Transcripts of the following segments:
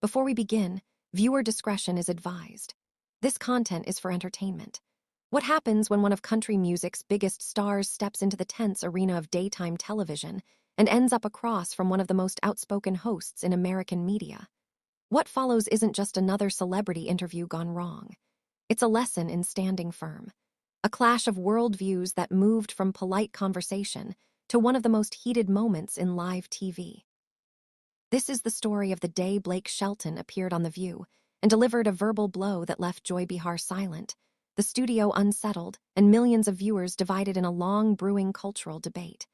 Before we begin, viewer discretion is advised. This content is for entertainment. What happens when one of country music's biggest stars steps into the tense arena of daytime television and ends up across from one of the most outspoken hosts in American media? What follows isn't just another celebrity interview gone wrong. It's a lesson in standing firm. A clash of worldviews that moved from polite conversation to one of the most heated moments in live TV. This is the story of the day Blake Shelton appeared on The View and delivered a verbal blow that left Behar silent, the studio unsettled, and millions of viewers divided in a long brewing cultural debate.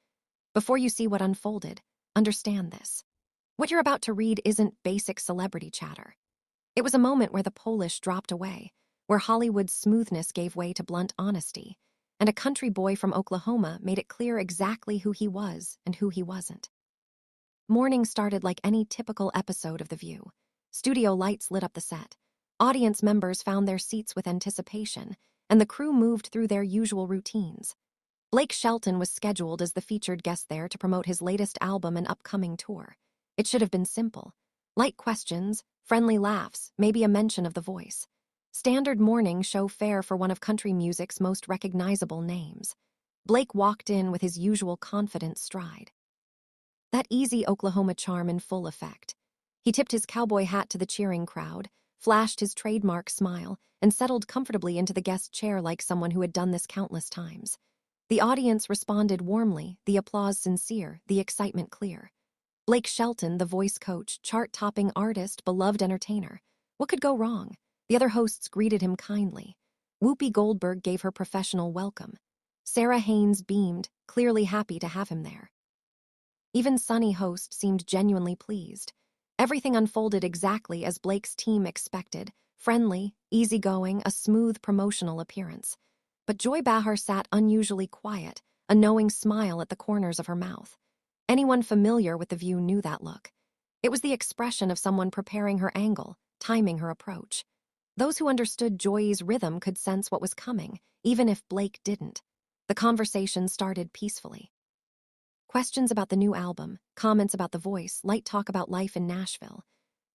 Before you see what unfolded, understand this. What you're about to read isn't basic celebrity chatter. It was a moment where the Polish dropped away, where Hollywood's smoothness gave way to blunt honesty, and a country boy from Oklahoma made it clear exactly who he was and who he wasn't. Morning started like any typical episode of The View. Studio lights lit up the set. Audience members found their seats with anticipation, and the crew moved through their usual routines. Blake Shelton was scheduled as the featured guest there to promote his latest album and upcoming tour. It should have been simple. Light questions, friendly laughs, maybe a mention of The Voice. Standard morning show fare for one of country music's most recognizable names. Blake walked in with his usual confident stride. That easy Oklahoma charm in full effect. He tipped his cowboy hat to the cheering crowd, flashed his trademark smile, and settled comfortably into the guest chair like someone who had done this countless times. The audience responded warmly, the applause sincere, the excitement clear. Blake Shelton, the voice coach, chart-topping artist, beloved entertainer. What could go wrong? The other hosts greeted him kindly. Whoopi Goldberg gave her professional welcome. Sarah Haynes beamed, clearly happy to have him there. Even Sunny host seemed genuinely pleased. Everything unfolded exactly as Blake's team expected, friendly, easygoing, a smooth promotional appearance. But Behar sat unusually quiet, a knowing smile at the corners of her mouth. Anyone familiar with The View knew that look. It was the expression of someone preparing her angle, timing her approach. Those who understood Joy's rhythm could sense what was coming, even if Blake didn't. The conversation started peacefully. Questions about the new album, comments about The Voice, light talk about life in Nashville.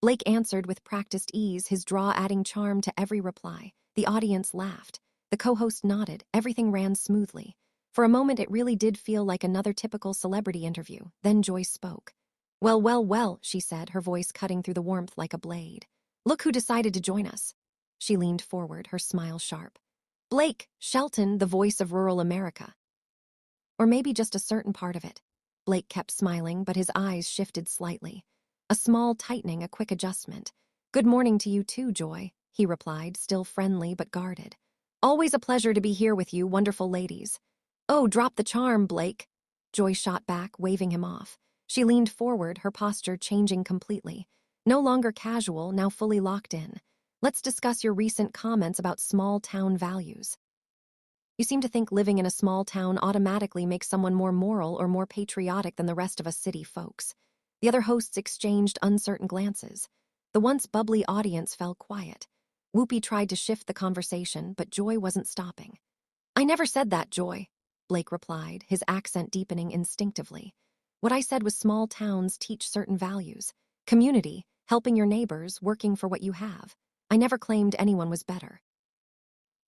Blake answered with practiced ease, his draw adding charm to every reply. The audience laughed. The co-host nodded. Everything ran smoothly. For a moment, it really did feel like another typical celebrity interview. Then Joy spoke. Well, she said, her voice cutting through the warmth like a blade. Look who decided to join us. She leaned forward, her smile sharp. Blake Shelton, the voice of rural America. Or maybe just a certain part of it. Blake kept smiling, but his eyes shifted slightly. A small tightening, a quick adjustment. Good morning to you too, Joy, he replied, still friendly but guarded. Always a pleasure to be here with you, wonderful ladies. Oh, drop the charm, Blake. Joy shot back, waving him off. She leaned forward, her posture changing completely. No longer casual, now fully locked in. Let's discuss your recent comments about small-town values. You seem to think living in a small town automatically makes someone more moral or more patriotic than the rest of us city folks. The other hosts exchanged uncertain glances. The once bubbly audience fell quiet. Whoopi tried to shift the conversation, but Joy wasn't stopping. I never said that, Joy, Blake replied, his accent deepening instinctively. What I said was small towns teach certain values. Community, helping your neighbors, working for what you have. I never claimed anyone was better.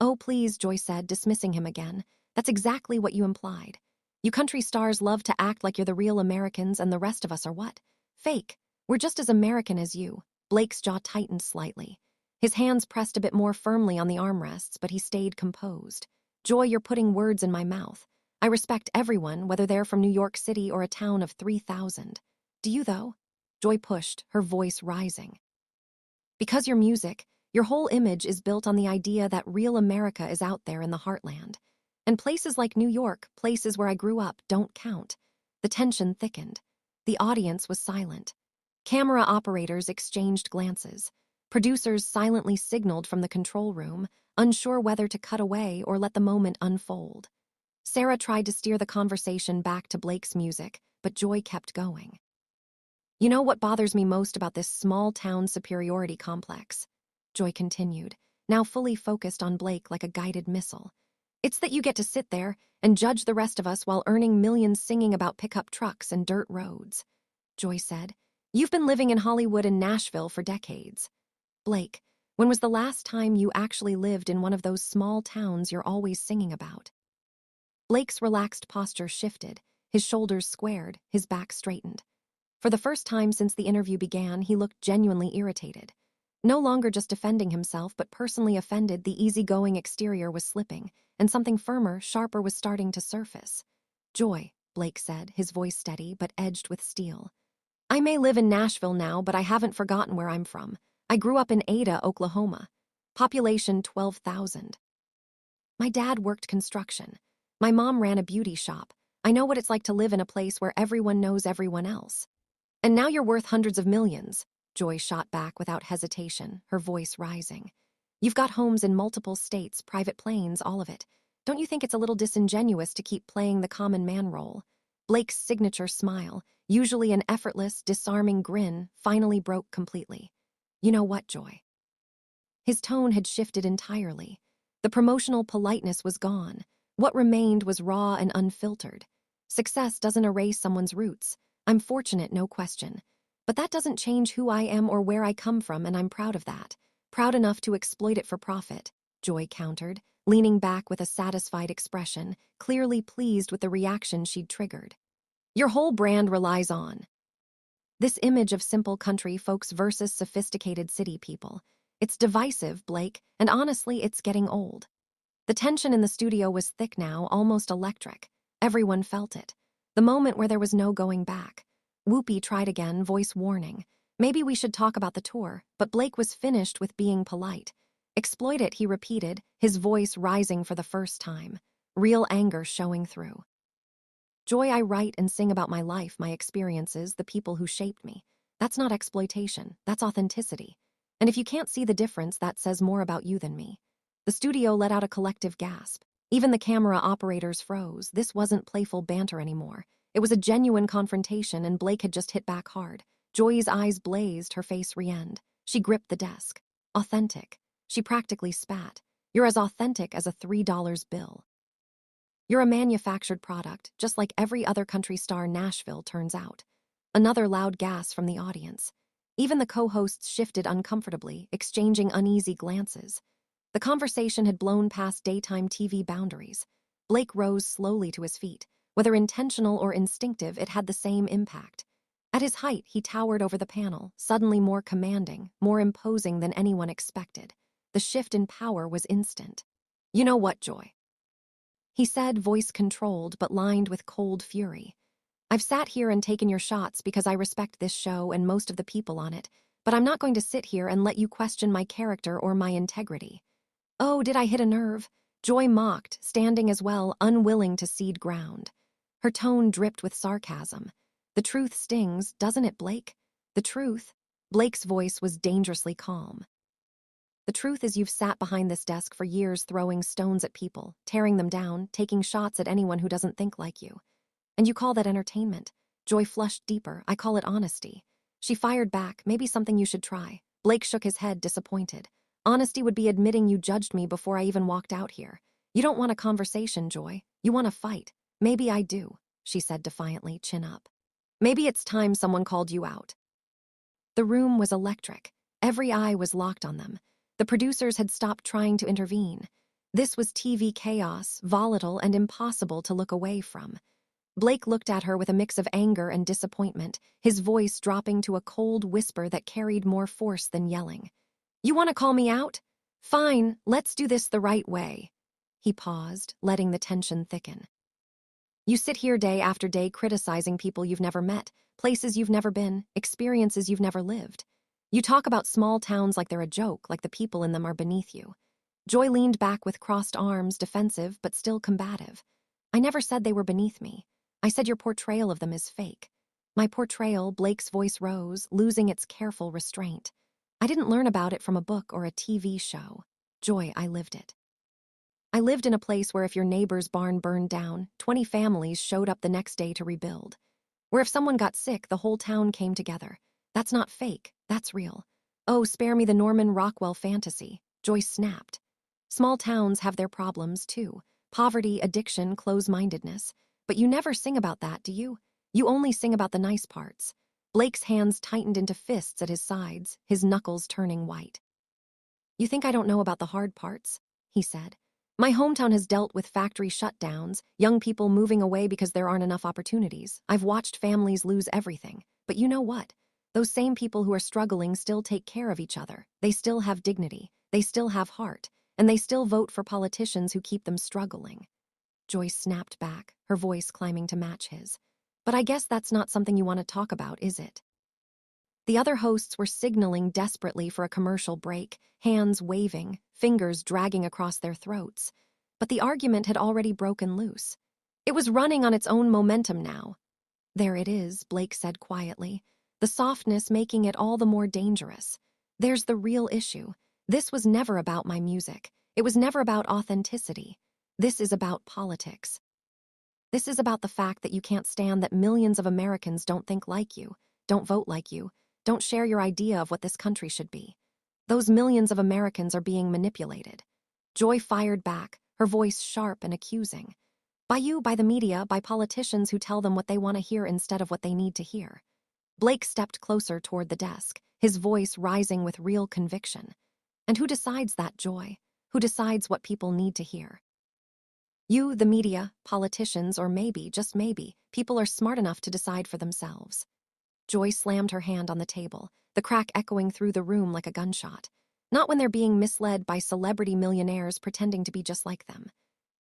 Oh, please, Joy said, dismissing him again. That's exactly what you implied. You country stars love to act like you're the real Americans and the rest of us are what? Fake. We're just as American as you. Blake's jaw tightened slightly. His hands pressed a bit more firmly on the armrests, but he stayed composed. Joy, you're putting words in my mouth. I respect everyone, whether they're from New York City or a town of 3,000. Do you, though? Joy pushed, her voice rising. Because your music, your whole image is built on the idea that real America is out there in the heartland. And places like New York, places where I grew up, don't count. The tension thickened. The audience was silent. Camera operators exchanged glances. Producers silently signaled from the control room, unsure whether to cut away or let the moment unfold. Sarah tried to steer the conversation back to Blake's music, but Joy kept going. You know what bothers me most about this small-town superiority complex? Joy continued, now fully focused on Blake like a guided missile. It's that you get to sit there and judge the rest of us while earning millions singing about pickup trucks and dirt roads. Joy said, You've been living in Hollywood and Nashville for decades. Blake, when was the last time you actually lived in one of those small towns you're always singing about? Blake's relaxed posture shifted, his shoulders squared, his back straightened. For the first time since the interview began, he looked genuinely irritated. No longer just defending himself, but personally offended. The easygoing exterior was slipping, and something firmer, sharper was starting to surface. Joy, Blake said, his voice steady but edged with steel. I may live in Nashville now, but I haven't forgotten where I'm from. I grew up in Ada, Oklahoma. Population 12,000. My dad worked construction. My mom ran a beauty shop. I know what it's like to live in a place where everyone knows everyone else. And now you're worth hundreds of millions, Joy shot back without hesitation, her voice rising. You've got homes in multiple states, private planes, all of it. Don't you think it's a little disingenuous to keep playing the common man role? Blake's signature smile, usually an effortless, disarming grin, finally broke completely. You know what, Joy? His tone had shifted entirely. The promotional politeness was gone. What remained was raw and unfiltered. Success doesn't erase someone's roots. I'm fortunate, no question. But that doesn't change who I am or where I come from, and I'm proud of that. Proud enough to exploit it for profit, Joy countered, leaning back with a satisfied expression, clearly pleased with the reaction she'd triggered. Your whole brand relies on this image of simple country folks versus sophisticated city people. It's divisive, Blake, and honestly, it's getting old. The tension in the studio was thick now, almost electric. Everyone felt it. The moment where there was no going back. Whoopi tried again, voice warning. Maybe we should talk about the tour, but Blake was finished with being polite. Exploit it, he repeated, his voice rising for the first time. Real anger showing through. Joy, I write and sing about my life, my experiences, the people who shaped me. That's not exploitation, that's authenticity. And if you can't see the difference, that says more about you than me. The studio let out a collective gasp. Even the camera operators froze. This wasn't playful banter anymore. It was a genuine confrontation, and Blake had just hit back hard. Joy's eyes blazed, her face re-end. She gripped the desk. Authentic. She practically spat. You're as authentic as a $3 bill. You're a manufactured product, just like every other country star Nashville turns out. Another loud gasp from the audience. Even the co-hosts shifted uncomfortably, exchanging uneasy glances. The conversation had blown past daytime TV boundaries. Blake rose slowly to his feet. Whether intentional or instinctive, it had the same impact. At his height, he towered over the panel, suddenly more commanding, more imposing than anyone expected. The shift in power was instant. You know what, Joy? He said, voice controlled but lined with cold fury. I've sat here and taken your shots because I respect this show and most of the people on it, but I'm not going to sit here and let you question my character or my integrity. Oh, did I hit a nerve? Joy mocked, standing as well, unwilling to cede ground. Her tone dripped with sarcasm. The truth stings, doesn't it, Blake? The truth? Blake's voice was dangerously calm. The truth is you've sat behind this desk for years throwing stones at people, tearing them down, taking shots at anyone who doesn't think like you. And you call that entertainment. Joy flushed deeper. I call it honesty. She fired back, maybe something you should try. Blake shook his head, disappointed. Honesty would be admitting you judged me before I even walked out here. You don't want a conversation, Joy. You want a fight. Maybe I do, she said defiantly, chin up. Maybe it's time someone called you out. The room was electric. Every eye was locked on them. The producers had stopped trying to intervene. This was TV chaos, volatile and impossible to look away from. Blake looked at her with a mix of anger and disappointment, his voice dropping to a cold whisper that carried more force than yelling. You want to call me out? Fine, let's do this the right way. He paused, letting the tension thicken. You sit here day after day criticizing people you've never met, places you've never been, experiences you've never lived. You talk about small towns like they're a joke, like the people in them are beneath you. Joy leaned back with crossed arms, defensive but still combative. I never said they were beneath me. I said your portrayal of them is fake. My portrayal, Blake's voice rose, losing its careful restraint. I didn't learn about it from a book or a TV show. Joy, I lived it. I lived in a place where if your neighbor's barn burned down, 20 families showed up the next day to rebuild. Where if someone got sick, the whole town came together. That's not fake, that's real. Oh, spare me the Norman Rockwell fantasy. Joy snapped. Small towns have their problems too. Poverty, addiction, close-mindedness. But you never sing about that, do you? You only sing about the nice parts. Blake's hands tightened into fists at his sides, his knuckles turning white. "You think I don't know about the hard parts?" he said. "My hometown has dealt with factory shutdowns, young people moving away because there aren't enough opportunities. I've watched families lose everything. But you know what? Those same people who are struggling still take care of each other. They still have dignity. They still have heart. And they still vote for politicians who keep them struggling." Joyce snapped back, her voice climbing to match his. "But I guess that's not something you want to talk about, is it?" The other hosts were signaling desperately for a commercial break, hands waving, fingers dragging across their throats. But the argument had already broken loose. It was running on its own momentum now. "There it is," Blake said quietly, the softness making it all the more dangerous. "There's the real issue. This was never about my music. It was never about authenticity. This is about politics. This is about the fact that you can't stand that millions of Americans don't think like you, don't vote like you, don't share your idea of what this country should be. Those millions of Americans are being manipulated." Joy fired back, her voice sharp and accusing. "By you, by the media, by politicians who tell them what they want to hear instead of what they need to hear." Blake stepped closer toward the desk, his voice rising with real conviction. "And who decides that, Joy? Who decides what people need to hear? You, the media, politicians, or maybe, just maybe, people are smart enough to decide for themselves." Joy slammed her hand on the table, the crack echoing through the room like a gunshot. "Not when they're being misled by celebrity millionaires pretending to be just like them."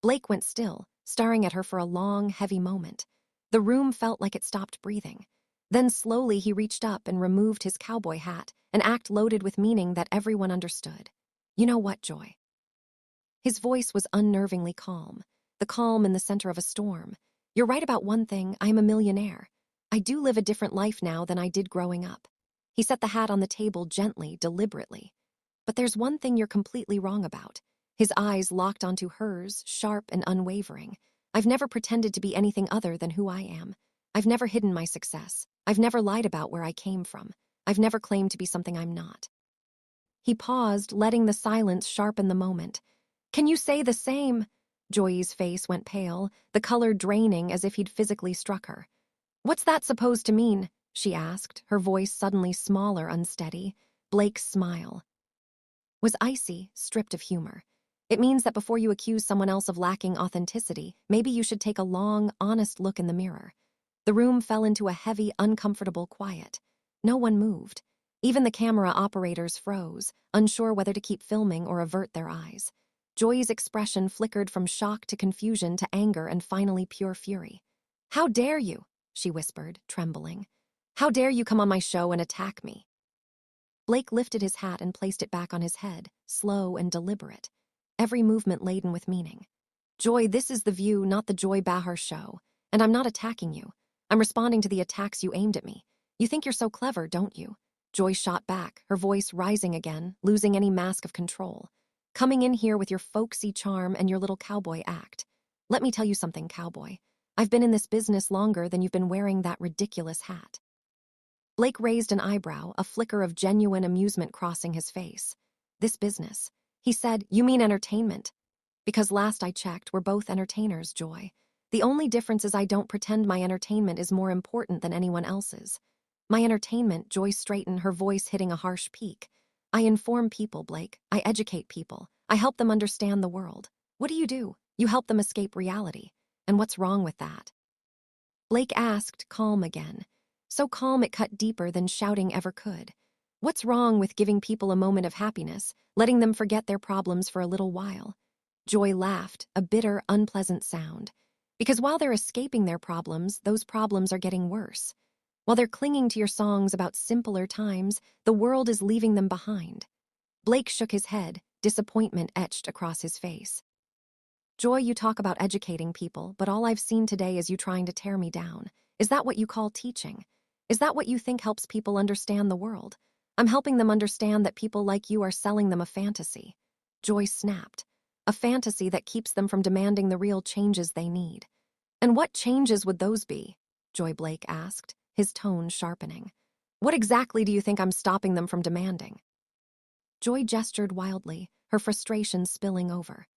Blake went still, staring at her for a long, heavy moment. The room felt like it stopped breathing. Then slowly he reached up and removed his cowboy hat, an act loaded with meaning that everyone understood. "You know what, Joy?" His voice was unnervingly calm, the calm in the center of a storm. "You're right about one thing, I'm a millionaire. I do live a different life now than I did growing up." He set the hat on the table gently, deliberately. "But there's one thing you're completely wrong about." His eyes locked onto hers, sharp and unwavering. "I've never pretended to be anything other than who I am. I've never hidden my success. I've never lied about where I came from. I've never claimed to be something I'm not." He paused, letting the silence sharpen the moment. "Can you say the same?" Joy's face went pale, the color draining as if he'd physically struck her. "What's that supposed to mean?" she asked, her voice suddenly smaller, unsteady. Blake's smile was icy, stripped of humor. "It means that before you accuse someone else of lacking authenticity, maybe you should take a long, honest look in the mirror." The room fell into a heavy, uncomfortable quiet. No one moved. Even the camera operators froze, unsure whether to keep filming or avert their eyes. Joy's expression flickered from shock to confusion to anger and finally pure fury. "How dare you?" she whispered, trembling. "How dare you come on my show and attack me?" Blake lifted his hat and placed it back on his head, slow and deliberate, every movement laden with meaning. "Joy, this is The View, not the Joy Behar show, and I'm not attacking you. I'm responding to the attacks you aimed at me. You think you're so clever, don't you?" Joy shot back, her voice rising again, losing any mask of control. "Coming in here with your folksy charm and your little cowboy act. Let me tell you something, cowboy. I've been in this business longer than you've been wearing that ridiculous hat." Blake raised an eyebrow, a flicker of genuine amusement crossing his face. "This business." He said, "You mean entertainment?" "Because last I checked, we're both entertainers, Joy. The only difference is I don't pretend my entertainment is more important than anyone else's. My entertainment," Joy straightened, her voice hitting a harsh peak. "I inform people, Blake. I educate people. I help them understand the world. What do? You help them escape reality. And what's wrong with that?" Blake asked, calm again. So calm it cut deeper than shouting ever could. "What's wrong with giving people a moment of happiness, letting them forget their problems for a little while?" Joy laughed, a bitter, unpleasant sound. "Because while they're escaping their problems, those problems are getting worse. While they're clinging to your songs about simpler times, the world is leaving them behind." Blake shook his head, disappointment etched across his face. "Joy, you talk about educating people, but all I've seen today is you trying to tear me down. Is that what you call teaching? Is that what you think helps people understand the world? I'm helping them understand that people like you are selling them a fantasy." Joy snapped. "A fantasy that keeps them from demanding the real changes they need." "And what changes would those be?" Joy Blake asked, his tone sharpening. "What exactly do you think I'm stopping them from demanding?" Joy gestured wildly, her frustration spilling over.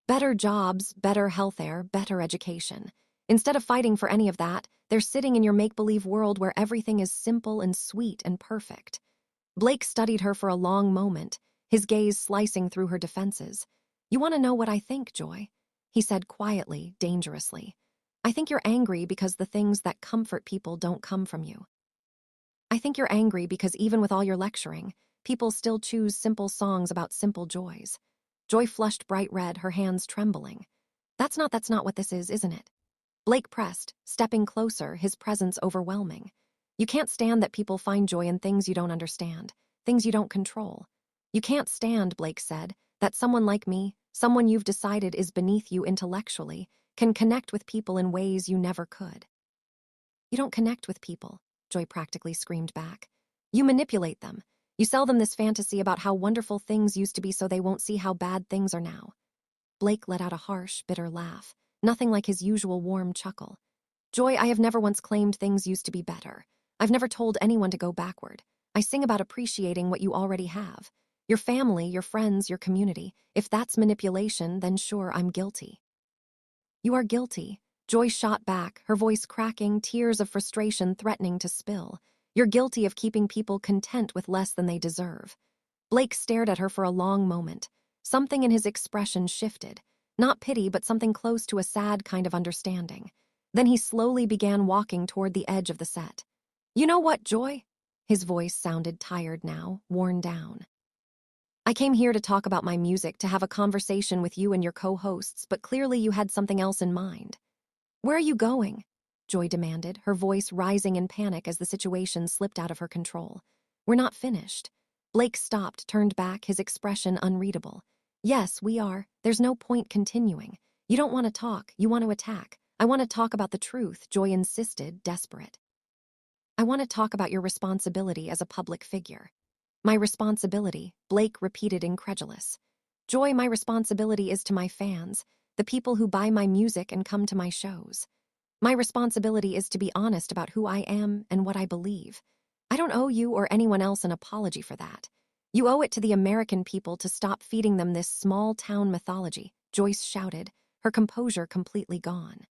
"Better jobs, better health care, better education. Instead of fighting for any of that, they're sitting in your make-believe world where everything is simple and sweet and perfect. Blake studied her for a long moment, his gaze slicing through her defenses. "You want to know what I think, Joy?" he said quietly, dangerously. "I think you're angry because the things that comfort people don't come from you. I think you're angry because even with all your lecturing, people still choose simple songs about simple joys." Joy flushed bright red, her hands trembling. That's not what this is, isn't it?" Blake pressed, stepping closer, his presence overwhelming. "You can't stand that people find joy in things you don't understand, things you don't control. You can't stand," Blake said, "that someone like me, someone you've decided is beneath you intellectually, can connect with people in ways you never could." "You don't connect with people," Joy practically screamed back. "You manipulate them. You sell them this fantasy about how wonderful things used to be so they won't see how bad things are now." Blake let out a harsh, bitter laugh, nothing like his usual warm chuckle. "Joy, I have never once claimed things used to be better. I've never told anyone to go backward. I sing about appreciating what you already have. Your family, your friends, your community. If that's manipulation, then sure, I'm guilty." "You are guilty." Joy shot back, her voice cracking, tears of frustration threatening to spill. "You're guilty of keeping people content with less than they deserve." Blake stared at her for a long moment. Something in his expression shifted. Not pity, but something close to a sad kind of understanding. Then he slowly began walking toward the edge of the set. "You know what, Joy?" His voice sounded tired now, worn down. "I came here to talk about my music, to have a conversation with you and your co-hosts, but clearly you had something else in mind." "Where are you going?" Joy demanded, her voice rising in panic as the situation slipped out of her control. "We're not finished." Blake stopped, turned back, his expression unreadable. "Yes, we are. There's no point continuing. You don't want to talk, you want to attack. I want to talk about the truth," Joy insisted, desperate. "I want to talk about your responsibility as a public figure." "My responsibility," Blake repeated, incredulous. "Joy, my responsibility is to my fans, the people who buy my music and come to my shows. My responsibility is to be honest about who I am and what I believe. I don't owe you or anyone else an apology for that. You owe it to the American people to stop feeding them this small-town mythology," Joyce shouted, her composure completely gone.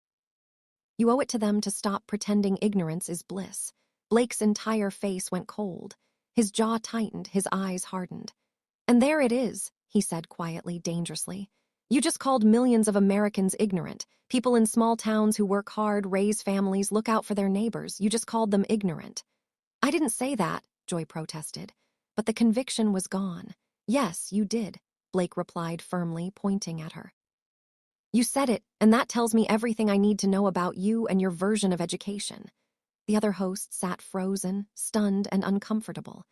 "You owe it to them to stop pretending ignorance is bliss." Blake's entire face went cold. His jaw tightened, his eyes hardened. "And there it is," he said quietly, dangerously. "You just called millions of Americans ignorant. People in small towns who work hard, raise families, look out for their neighbors. You just called them ignorant." "I didn't say that," Joy protested. But the conviction was gone. "Yes, you did," Blake replied firmly, pointing at her. "You said it, and that tells me everything I need to know about you and your version of education." The other host sat frozen, stunned, and uncomfortable.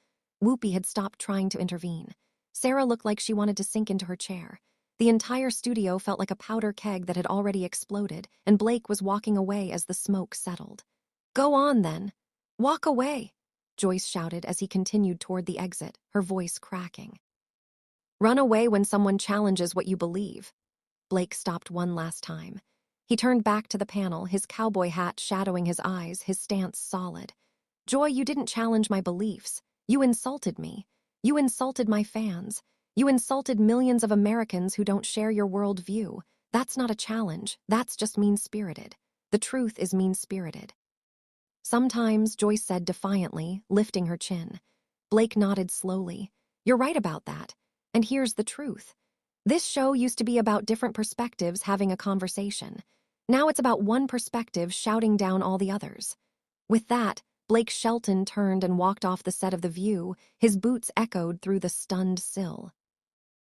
Whoopi had stopped trying to intervene. Sarah looked like she wanted to sink into her chair. The entire studio felt like a powder keg that had already exploded, and Blake was walking away as the smoke settled. "Go on, then. Walk away," Joyce shouted as he continued toward the exit, her voice cracking. "Run away when someone challenges what you believe." Blake stopped one last time. He turned back to the panel, his cowboy hat shadowing his eyes, his stance solid. "Joy, you didn't challenge my beliefs. You insulted me. You insulted my fans. You insulted millions of Americans who don't share your worldview. That's not a challenge. That's just mean-spirited. The truth is mean-spirited." "Sometimes," Joyce said defiantly, lifting her chin. Blake nodded slowly. "You're right about that. And here's the truth. This show used to be about different perspectives having a conversation. Now it's about one perspective shouting down all the others." With that, Blake Shelton turned and walked off the set of The View, his boots echoed through the stunned sill.